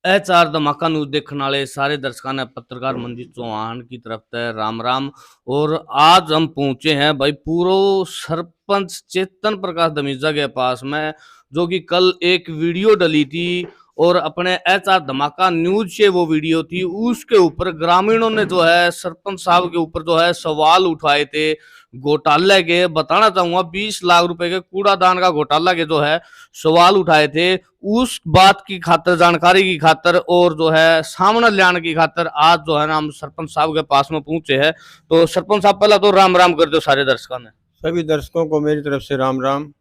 HR धमाका news देखने वाले सारे दर्शकों ने पत्रकार मंजीत चौहान की तरफ से राम राम। और आज हम पहुंचे हैं भाई पूर्व सरपंच चेतन प्रकाश धमीजा के पास में, जो कि कल एक वीडियो डली थी और अपने एचआर धमाका न्यूज से वो वीडियो थी। उसके ऊपर ग्रामीणों ने जो है सरपंच साहब के ऊपर जो है सवाल उठाए थे घोटाले के। बताना चाहूंगा 20 लाख रुपए के कूड़ादान का घोटाला के जो है सवाल उठाए थे। उस बात की खातर, जानकारी की खातर और जो है सामने लाने की खातर आज जो है ना हम सरपंच साहब के पास में पहुंचे हैं। तो सरपंच साहब पहला तो राम राम कर दो सारे दर्शकों ने। सभी दर्शकों को मेरी तरफ से राम राम।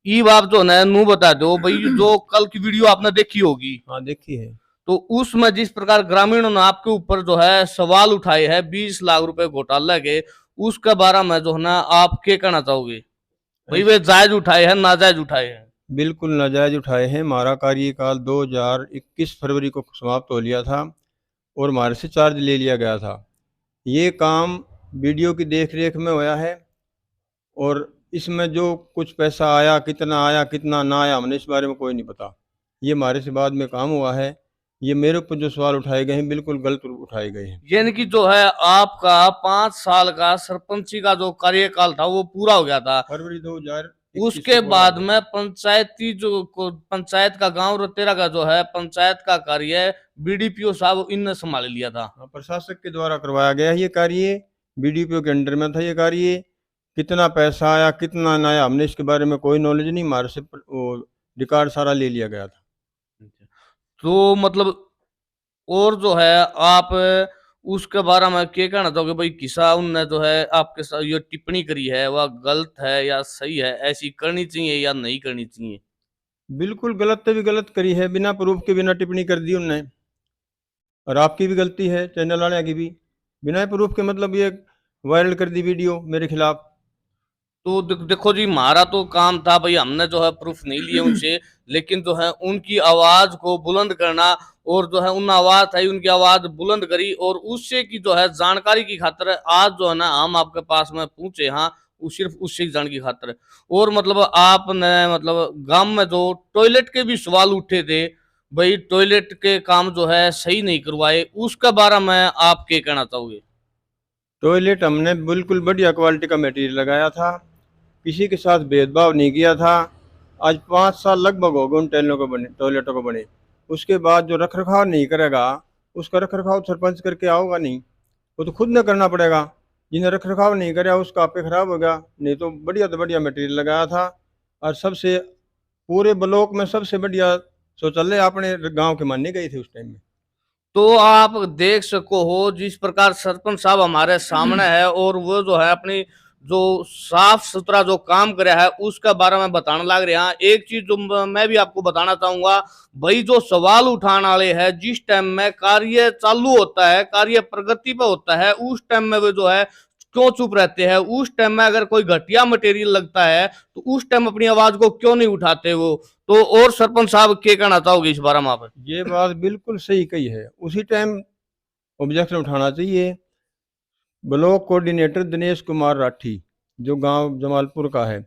ई बात जो है नू बता दो भाई, जो कल की वीडियो आपने देखी होगी। हाँ, देखी है। तो उसमें जिस प्रकार ग्रामीणों ने आपके ऊपर जो है सवाल उठाए हैं 20 लाख रुपए घोटाला के, उसके बारे में जो है ना आप क्या कहना चाहोगे भाई? वे जायज उठाए हैं नाजायज उठाए हैं? बिल्कुल नाजायज उठाए हैं। हमारा कार्यकाल 2021 फरवरी को समाप्त हो लिया था और हमारे से चार्ज ले लिया गया था। ये काम वीडियो की देख रेख में होया है और इसमें जो कुछ पैसा आया, कितना ना आया, हमने इस बारे में कोई नहीं पता। ये हमारे से बाद में काम हुआ है। ये मेरे ऊपर जो सवाल उठाए गए हैं बिल्कुल गलत उठाए गए हैं। यानी कि जो है आपका 5 साल का सरपंची का जो कार्यकाल था वो पूरा हो गया था फरवरी 2021 उसके बाद में पंचायती पंचायत का गांव रतेरा का जो है पंचायत का कार्य बीडीपीओ साहब इनने संभाल लिया था। प्रशासक के द्वारा करवाया गया ये कार्य। बीडीपीओ के अंडर में था ये कार्य। कितना पैसा आया, कितना ना आया, हमने इसके बारे में कोई नॉलेज नहीं। हमारे से रिकॉर्ड सारा ले लिया गया था। तो मतलब और जो है आप उसके बारे में क्या कहना चाहोगे भाई? किसा उनने जो है आपके साथ ये टिप्पणी करी है वह गलत है या सही है? ऐसी करनी चाहिए या नहीं करनी चाहिए? बिल्कुल गलत तो भी गलत करी है, बिना प्रूफ के बिना टिप्पणी कर दी उनने। और आपकी भी गलती है, चैनल वाले की भी। बिना प्रूफ के मतलब ये वायरल कर दी वीडियो मेरे खिलाफ। तो देखो जी, हमारा तो काम था भाई, हमने जो है प्रूफ नहीं लिए उनसे, लेकिन जो है उनकी आवाज को बुलंद करना और जो है उन आवाज था उनकी आवाज बुलंद करी और उससे की जो है जानकारी की खातर आज जो है ना हम आपके पास में पहुंचे। हाँ, सिर्फ उससे जानने की खातर। और मतलब आपने मतलब गांव में जो टॉयलेट के भी सवाल उठे थे भाई, टॉयलेट के काम जो है सही नहीं करवाए, उसके बारे में आप क्या कहना चाहोगे? टॉयलेट हमने बिल्कुल बढ़िया क्वालिटी का मटेरियल लगाया था, किसी के साथ भेदभाव नहीं किया था। आज 5 साल लगभग हो गए उन टॉयलेटों को बने। उसके बाद जो रख रखाव नहीं करेगा उसका रख रखाव सरपंच करके आओगा नहीं, वो तो खुद न करना पड़ेगा। जिन्हें रख रखाव नहीं कराया उसका आपे खराब हो गया। नहीं तो बढ़िया मटेरियल लगाया था। और सबसे पूरे ब्लॉक में सबसे बढ़िया शौचालय अपने गांव के मानने गए थे उस टाइम में। तो आप देख सको हो जिस प्रकार सरपंच साहब हमारे सामने है और वो जो है अपनी जो साफ सुथरा जो काम करे है उसके बारे में बताने लग रहे हैं। एक चीज जो मैं भी आपको बताना चाहूंगा भाई, जो सवाल उठाने वाले हैं जिस टाइम में कार्य चालू होता है, कार्य प्रगति पे होता है, उस टाइम में वो जो है क्यों चुप रहते हैं? उस टाइम में अगर कोई घटिया मटेरियल लगता है तो उस टाइम अपनी आवाज को क्यों नहीं उठाते वो? तो और सरपंच साहब क्या कहना चाहोगे इस बारे में आप? ये बात बिल्कुल सही कही है, उसी टाइम ऑब्जेक्शन उठाना चाहिए। ब्लॉक कोऑर्डिनेटर दिनेश कुमार राठी जो गांव जमालपुर का है,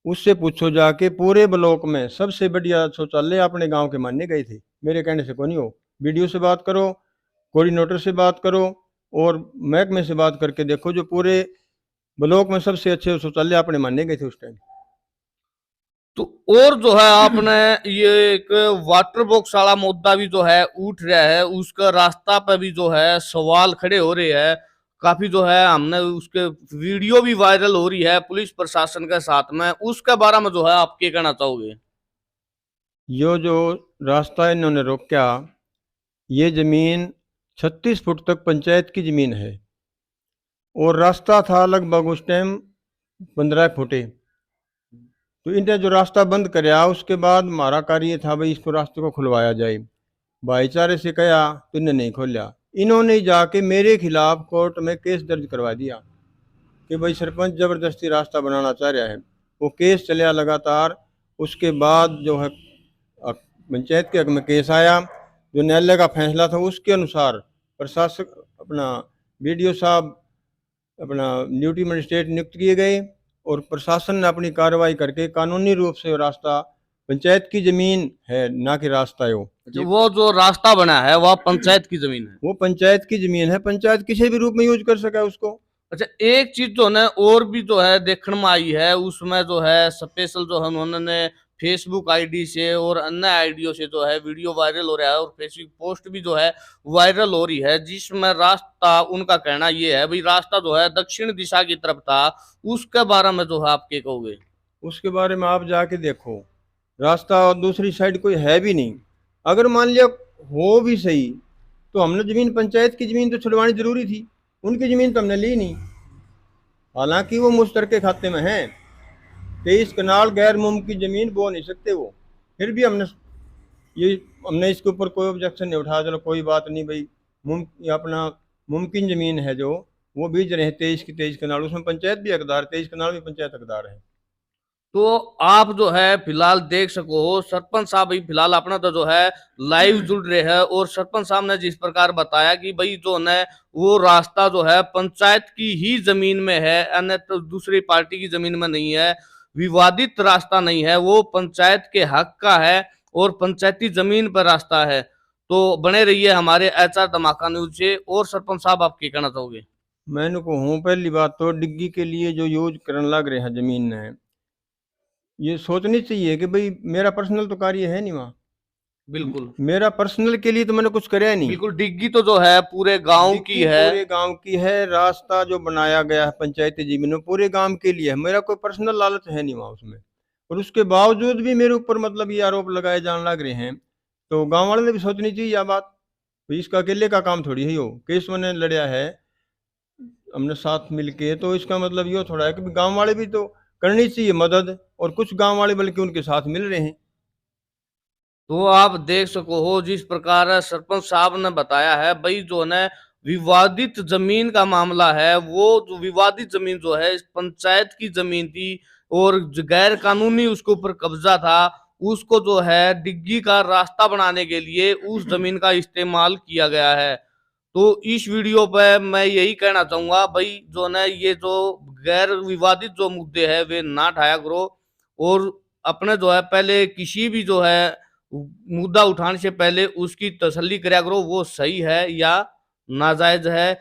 उससे पूछो जाके, पूरे ब्लॉक में सबसे बढ़िया शौचालय अपने गांव के मानने गए थे। मेरे कहने से कोई नहीं हो। वीडियो से बात करो, कोऑर्डिनेटर से बात करो और महकमे से बात करके देखो, जो पूरे ब्लॉक में सबसे अच्छे शौचालय अपने मानने गए थे उस टाइम। तो और जो है आपने ये एक वाटर बॉक्स वाला मुद्दा भी जो है उठ रहा है, उसका रास्ता पे भी जो है सवाल खड़े हो रहे हैं काफी। जो है हमने उसके वीडियो भी वायरल हो रही है पुलिस प्रशासन के साथ में, उसके बारे में जो है आप क्या कहना चाहोगे? यो जो रास्ता इन्होंने रोका, ये ज़मीन 36 फुट तक पंचायत की ज़मीन है और रास्ता था लगभग उस टाइम 15 फुटे। तो इन्हें जो रास्ता बंद कराया उसके बाद हमारा कार्य था भाई इसको रास्ते को खुलवाया जाए। भाईचारे से कहा तो इन्हें नहीं खोला। इन्होंने जाके मेरे खिलाफ कोर्ट में केस दर्ज करवा दिया कि भाई सरपंच ज़बरदस्ती रास्ता बनाना चाह रहा है। वो केस चला लगातार। उसके बाद जो है पंचायत के हक में केस आया, जो न्यायालय का फैसला था उसके अनुसार प्रशासक अपना बीडीओ साहब अपना ड्यूटी मजिस्ट्रेट नियुक्त किए गए और प्रशासन ने अपनी कार्रवाई करके कानूनी रूप से रास्ता, पंचायत की ज़मीन है ना कि रास्ता है वो, जी। वो जो रास्ता बना है वह पंचायत की जमीन है। वो पंचायत की जमीन है, पंचायत किसी भी रूप में यूज कर सका उसको। अच्छा, एक चीज जो है और भी जो है देखने में आई है, उसमें जो है स्पेशल जो है उन्होंने फेसबुक आईडी से और अन्य आईडियों से जो है वीडियो वायरल हो रहा है और फेसबुक पोस्ट भी जो है वायरल हो रही है, जिसमें रास्ता उनका कहना ये है भाई रास्ता जो है दक्षिण दिशा की तरफ था। उसके बारे में जो है आप क्या कहोगे? उसके बारे में आप जाके देखो, रास्ता और दूसरी साइड कोई है भी नहीं। अगर मान लिया हो भी सही, तो हमने जमीन, पंचायत की जमीन तो छुड़वानी जरूरी थी, उनकी जमीन तो हमने ली नहीं। हालांकि वो मुश्तरके खाते में है, 23 कनाल गैर मुमकिन जमीन बो नहीं सकते वो, फिर भी ये हमने इसके ऊपर कोई ऑब्जेक्शन नहीं उठाया। चलो कोई बात नहीं भाई, ये अपना मुमकिन जमीन है जो वो बीज रहे हैं 23 की 23 कनाल, उसमें पंचायत भी हकदार, 23 कनाल में पंचायत हकदार है। तो आप जो है फिलहाल देख सको हो सरपंच साहब भाई फिलहाल अपना तो जो है लाइव जुड़ रहे हैं और सरपंच साहब ने जिस प्रकार बताया कि भाई जो है वो रास्ता जो है पंचायत की ही जमीन में है, अन्य तो दूसरी पार्टी की जमीन में नहीं है, विवादित रास्ता नहीं है, वो पंचायत के हक का है और पंचायती जमीन पर रास्ता है। तो बने रहिए हमारे एचआर धमाका न्यूज से। और सरपंच साहब आप क्या कहना चाहोगे? मैंने को हूँ, पहली बात तो डिग्गी के लिए जो यूज करने लग रहे हैं जमीन ने, ये सोचनी चाहिए कि भाई मेरा पर्सनल तो कार्य है नहीं वहाँ। बिल्कुल मेरा पर्सनल के लिए तो मैंने कुछ कराया नहीं। बिल्कुल, डिग्गी तो जो है पूरे गांव की डिग्गी है। पूरे गांव की है, रास्ता जो बनाया गया है पंचायती जमीन में पूरे गांव के लिए है, मेरा कोई पर्सनल लालच है नहीं वहाँ उसमें। और उसके बावजूद भी मेरे ऊपर मतलब ये आरोप लगाए जाने लग रहे हैं, तो गांव वाले ने भी सोचनी चाहिए यह बात। तो इसका अकेले का काम थोड़ी है, यो केस मैंने लड़या है हमने साथ मिलके, तो इसका मतलब ये थोड़ा है कि गांव वाले भी तो करनी चाहिए मदद, और कुछ गांव वाले बल्कि उनके साथ मिल रहे हैं। तो आप देख सको हो जिस प्रकार सरपंच साहब ने बताया है भाई जो है विवादित जमीन का मामला है, वो जो विवादित जमीन जो है इस पंचायत की जमीन थी और जो गैर कानूनी उसके ऊपर कब्जा था, उसको जो है डिग्गी का रास्ता बनाने के लिए उस जमीन का इस्तेमाल किया गया है। तो इस वीडियो पे मैं यही कहना चाहूंगा भाई जो है ये जो गैर विवादित जो मुद्दे हैं वे ना उठाया करो और अपने जो है पहले किसी भी जो है मुद्दा उठाने से पहले उसकी तसल्ली करा करो वो सही है या नाजायज है।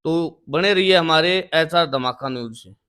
तो बने रहिए हमारे एचआर धमाका न्यूज से।